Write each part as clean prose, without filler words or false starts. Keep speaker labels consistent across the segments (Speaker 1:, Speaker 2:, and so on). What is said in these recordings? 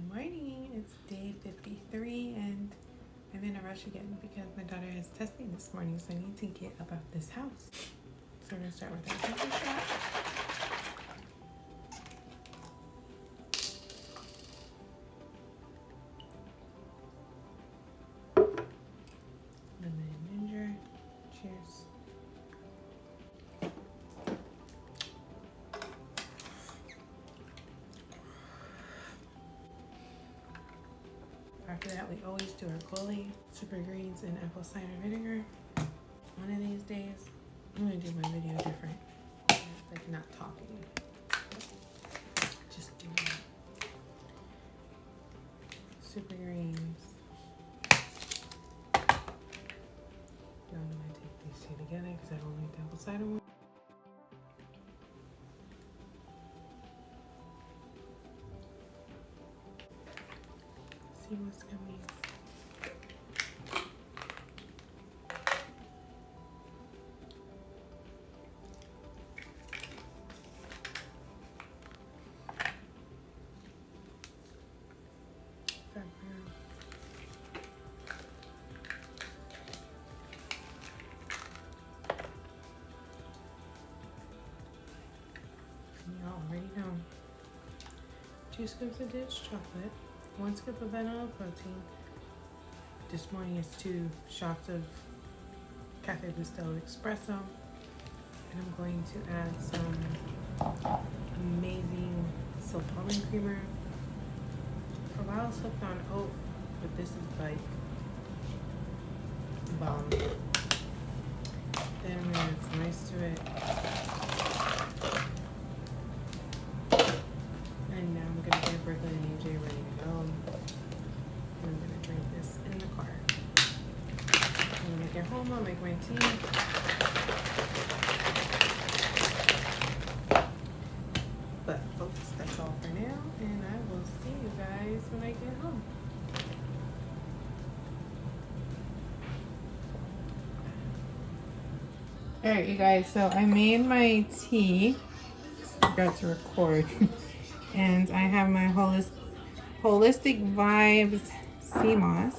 Speaker 1: morning. It's day 53 and I'm in a rush again because my daughter has testing this morning, so I need to get about this house. So we're gonna start with our pepper shot. Lemon and ginger. Cheers. After that, we always do our Goli, super greens, and apple cider vinegar. One of these days, I'm gonna do my video different. Like not talking, just doing it. Super greens. Y'all know I take these two together because I don't like the apple cider one. See what's coming. You already know. 2 scoops of ditch chocolate, 1 scoop of vanilla protein. This morning is 2 shots of Cafe Bustelo espresso. And I'm going to add some amazing silk almond creamer. For a while I was hooked on oat, but this is like bomb. Then I'm gonna add some ice to it. And now I'm gonna get Brooklyn and AJ ready to go. I'm gonna drink this in the car. When I get home, I'll make my tea. But folks, that's all for now, and I will see you guys when I get home. Alright, you guys, so I made my tea. Forgot to record. And I have my Holistic Vibes Sea Moss.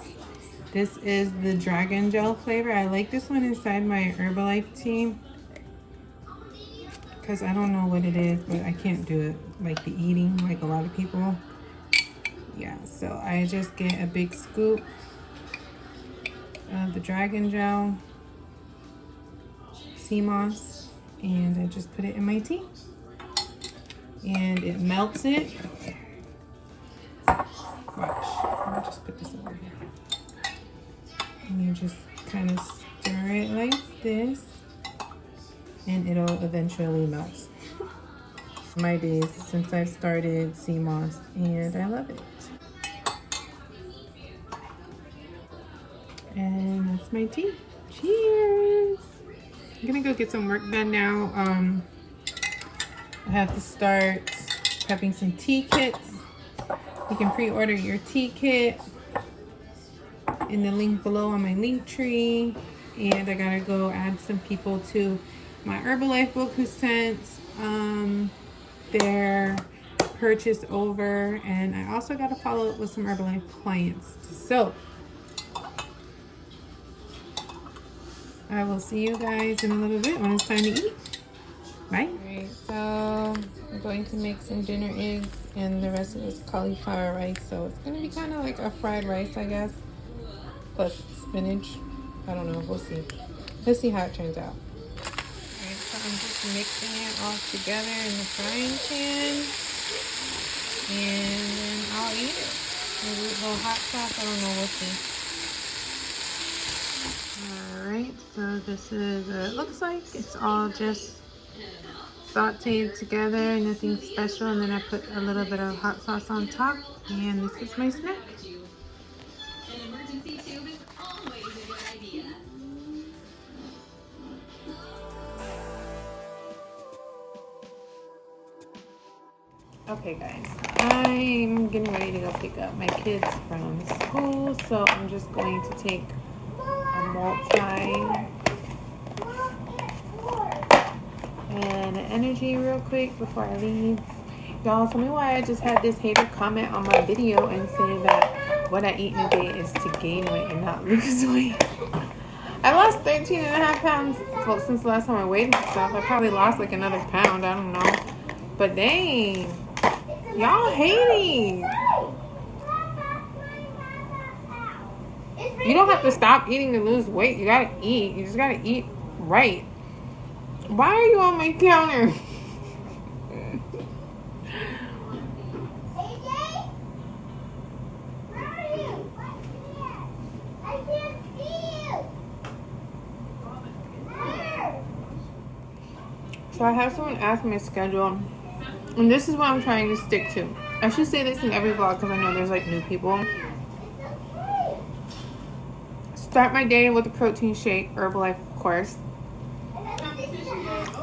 Speaker 1: This is the dragon gel flavor. I like this one inside my Herbalife tea because I don't know what it is, but I can't do it like the eating like a lot of people. Yeah, so I just get a big scoop of the dragon gel sea moss and I just put it in my tea. And it melts it. Watch, let me just put this over here. And you just kind of stir it like this, and it'll eventually melt. My days since I've started sea moss, and I love it. And that's my tea. Cheers! I'm gonna go get some work done now. I have to start prepping some tea kits. You can pre-order your tea kit in the link below on my link tree. And I gotta go add some people to my Herbalife book who sent their purchase over. And I also gotta follow up with some Herbalife clients. So I will see you guys in a little bit when it's time to eat. Bye. Alright, so I'm going to make some dinner eggs and the rest of this cauliflower rice. So it's going to be kind of like a fried rice, I guess, plus spinach. I don't know. We'll see. Let's see how it turns out. Alright, so I'm just mixing it all together in the frying pan. And then I'll eat it. Maybe a little hot sauce. I don't know. We'll see. Alright, so this is, it looks like it's all just sauteed together, nothing special, and then I put a little bit of hot sauce on top, and this is my snack. Okay guys, I'm getting ready to go pick up my kids from school, so I'm just going to take a multi and an energy real quick before I leave. Y'all, tell me why I just had this hater comment on my video and say that what I eat in a day is to gain weight and not lose weight. I lost 13.5 pounds. Well, since the last time I weighed myself, I probably lost like another pound. I don't know. But dang, y'all hating. You don't have to stop eating to lose weight. You gotta eat. You just gotta eat right. Why are you on my counter? So I have someone ask my schedule, and this is what I'm trying to stick to. I should say this in every vlog because I know there's like new people. Start my day with a protein shake, Herbalife of course.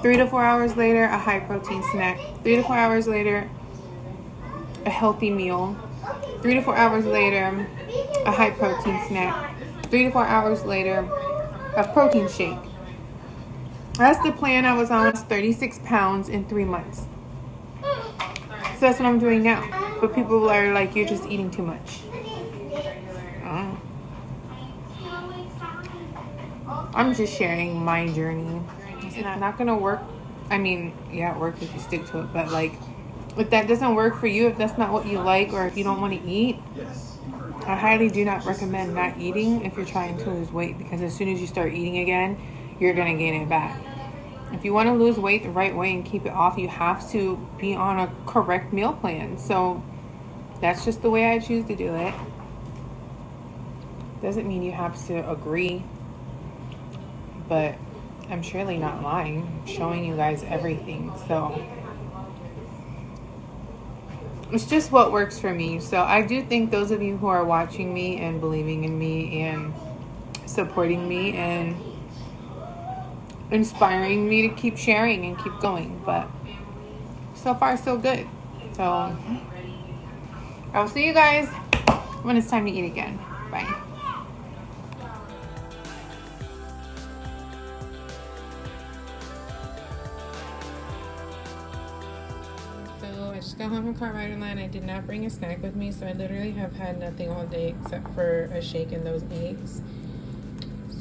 Speaker 1: 3 to 4 hours later, a high protein snack. 3 to 4 hours later, a healthy meal. 3 to 4 hours later, a high protein snack. 3 to 4 hours later, a protein shake. That's the plan I was on. 36 pounds in 3 months. So that's what I'm doing now. But people are like, you're just eating too much. I'm just sharing my journey. It's not gonna work. I mean, yeah, it works if you stick to it. But like, if that doesn't work for you, if that's not what you like, or if you don't want to eat, I highly do not recommend not eating if you're trying to lose weight. Because as soon as you start eating again, you're gonna gain it back. If you want to lose weight the right way and keep it off, you have to be on a correct meal plan. So that's just the way I choose to do it. Doesn't mean you have to agree, but I'm surely not lying. I'm showing you guys everything. So it's just what works for me. So I do think those of you who are watching me and believing in me and supporting me and inspiring me to keep sharing and keep going, but so far so good. So I'll see you guys when it's time to eat again. Bye. So I just got home from car riding line. I did not bring a snack with me, so I literally have had nothing all day except for a shake and those eggs.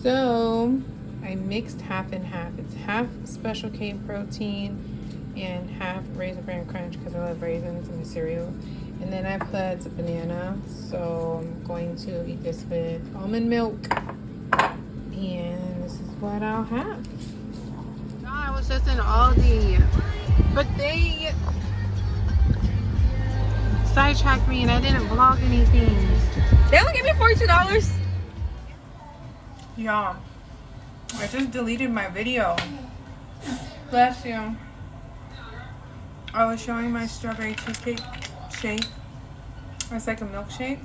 Speaker 1: So I mixed half and half. It's half Special K protein and half Raisin Bran Crunch because I love raisins in my cereal. And then I put a banana. So I'm going to eat this with almond milk. And this is what I'll have. I was just in Aldi, but they sidetracked me and I didn't vlog anything.
Speaker 2: They only gave me $42.
Speaker 1: Yeah. I just deleted my video. Bless you. I was showing my strawberry cheesecake shake. It's like a milkshake.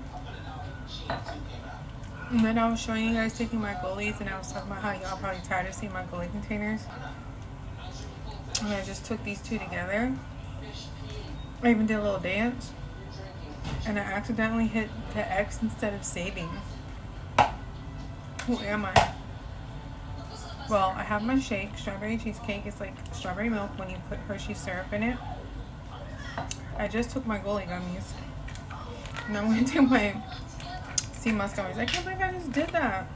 Speaker 1: And then I was showing you guys taking my goalies, and I was talking about how y'all probably tired of seeing my goalie containers. And I just took these two together. I even did a little dance. And I accidentally hit the X instead of saving. Who am I? Well, I have my shake, strawberry cheesecake. It's like strawberry milk when you put Hershey syrup in it. I just took my goalie gummies. And I'm going to take my sea moss gummies. I can't believe I just did that.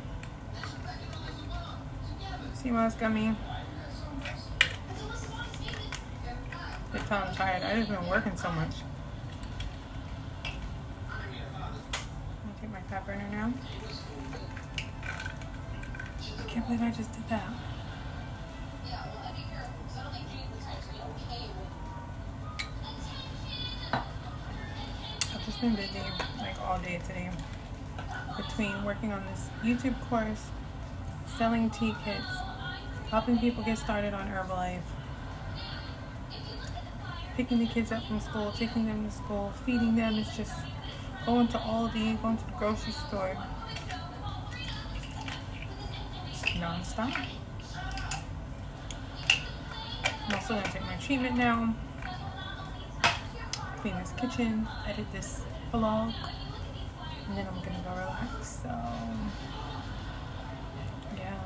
Speaker 1: Sea moss gummy. They tell I'm tired. I've just been working so much. I'm going to take my fat burner now. I can't believe I just did that. I've just been busy like all day today. Between working on this YouTube course, selling tea kits, helping people get started on Herbalife, picking the kids up from school, taking them to school, feeding them. It's just going to Aldi, going to the grocery store. Non-stop. I'm also going to take my treatment now, clean this kitchen, edit this vlog, and then I'm going to go relax. So yeah,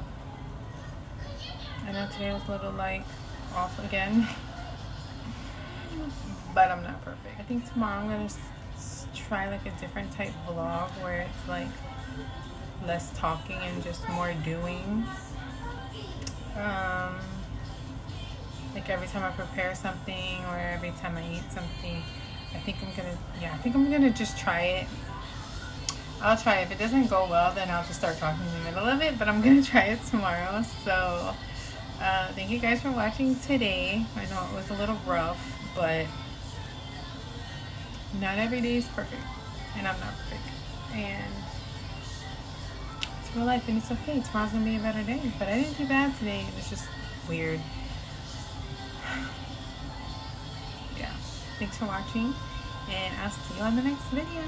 Speaker 1: I know today was a little like off again. but I'm not perfect. I think tomorrow I'm gonna try like a different type vlog where it's like less talking and just more doing. Like every time I prepare something or every time I eat something, I think I'm gonna just try it. I'll try it. If it doesn't go well, then I'll just start talking in the middle of it, but I'm gonna try it tomorrow. So thank you guys for watching today. I know it was a little rough, but not every day is perfect, and I'm not perfect, and it's real life, and it's okay. Tomorrow's gonna be a better day, but I didn't do bad today. It was just weird. Yeah, thanks for watching, and I'll see you on the next video.